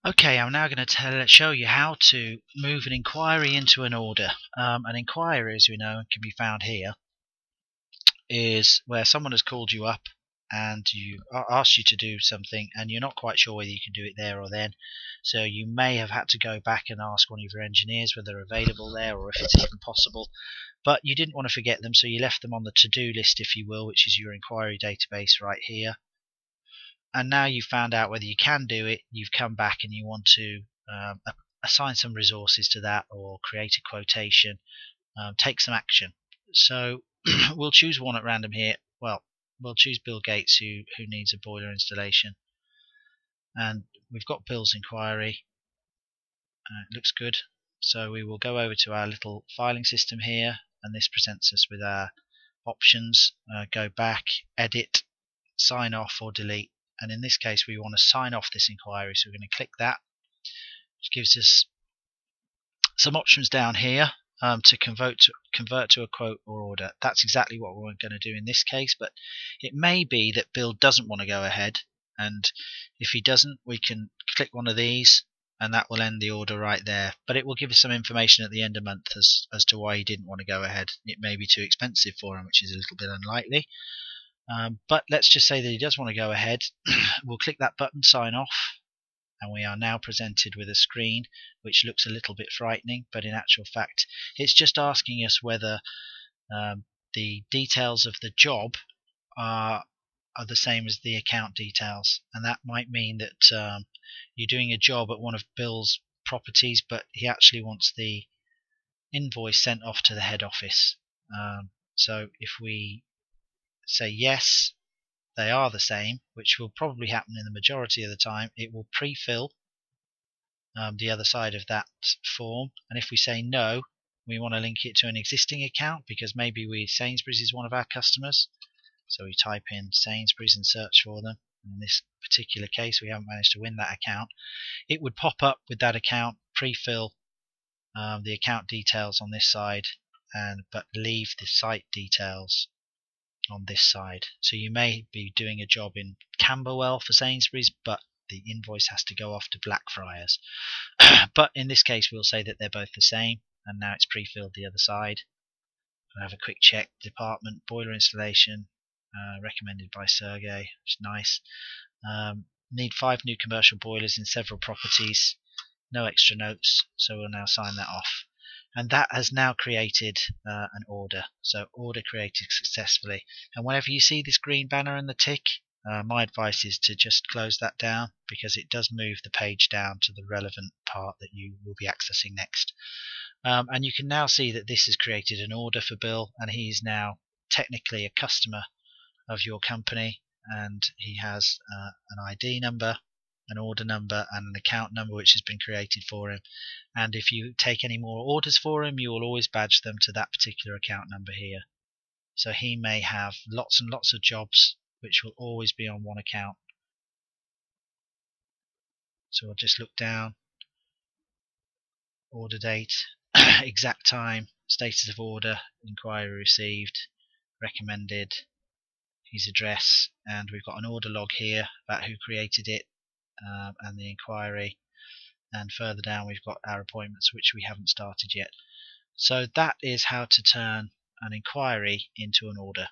Okay, I'm now going to show you how to move an inquiry into an order. An inquiry, as we know, can be found here, is where someone has called you up and you asked you to do something and you're not quite sure whether you can do it there or then. So you may have had to go back and ask one of your engineers whether they're available there or if it's even possible. But you didn't want to forget them, so you left them on the to-do list, if you will, which is your inquiry database right here. And now you've found out whether you can do it, you've come back and you want to assign some resources to that or create a quotation, take some action. So we'll choose one at random here. Well, we'll choose Bill Gates, who needs a boiler installation. And we've got Bill's inquiry. It looks good. So we will go over to our little filing system here, and this presents us with our options. Go back, edit, sign off or delete. And in this case we want to sign off this inquiry, so we're going to click that, which gives us some options down here to convert to a quote or order. That's exactly what we're going to do in this case, but it may be that Bill doesn't want to go ahead, and if he doesn't, we can click one of these and that will end the order right there. But it will give us some information at the end of the month as to why he didn't want to go ahead. It may be too expensive for him, which is a little bit unlikely. But let's just say that he does want to go ahead. We'll click that button, sign off, and we are now presented with a screen which looks a little bit frightening, but in actual fact it's just asking us whether the details of the job are the same as the account details. And that might mean that you're doing a job at one of Bill's properties, but he actually wants the invoice sent off to the head office. So if we say yes, they are the same, which will probably happen in the majority of the time, it will pre-fill the other side of that form. And if we say no, we want to link it to an existing account, because maybe Sainsbury's is one of our customers. So we type in Sainsbury's and search for them. In this particular case, we haven't managed to win that account. It would pop up with that account, pre-fill the account details on this side, but leave the site details on this side. So you may be doing a job in Camberwell for Sainsbury's, but the invoice has to go off to Blackfriars. But in this case we'll say that they're both the same, and now it's pre-filled the other side. I'll have a quick check. Department, boiler installation, recommended by Sergey, which is nice. Need 5 new commercial boilers in several properties. No extra notes, so we'll now sign that off. And that has now created an order. So order created successfully. And whenever you see this green banner and the tick, my advice is to just close that down, because it does move the page down to the relevant part that you will be accessing next. And you can now see that this has created an order for Bill, and he is now technically a customer of your company, and he has an ID number, an order number, and an account number which has been created for him. And if you take any more orders for him, you will always badge them to that particular account number here. So he may have lots and lots of jobs which will always be on one account. So I'll just look down, order date, exact time, status of order, inquiry received, recommended, his address, and we've got an order log here about who created it, and the inquiry, and further down we've got our appointments which we haven't started yet. So that is how to turn an inquiry into an order.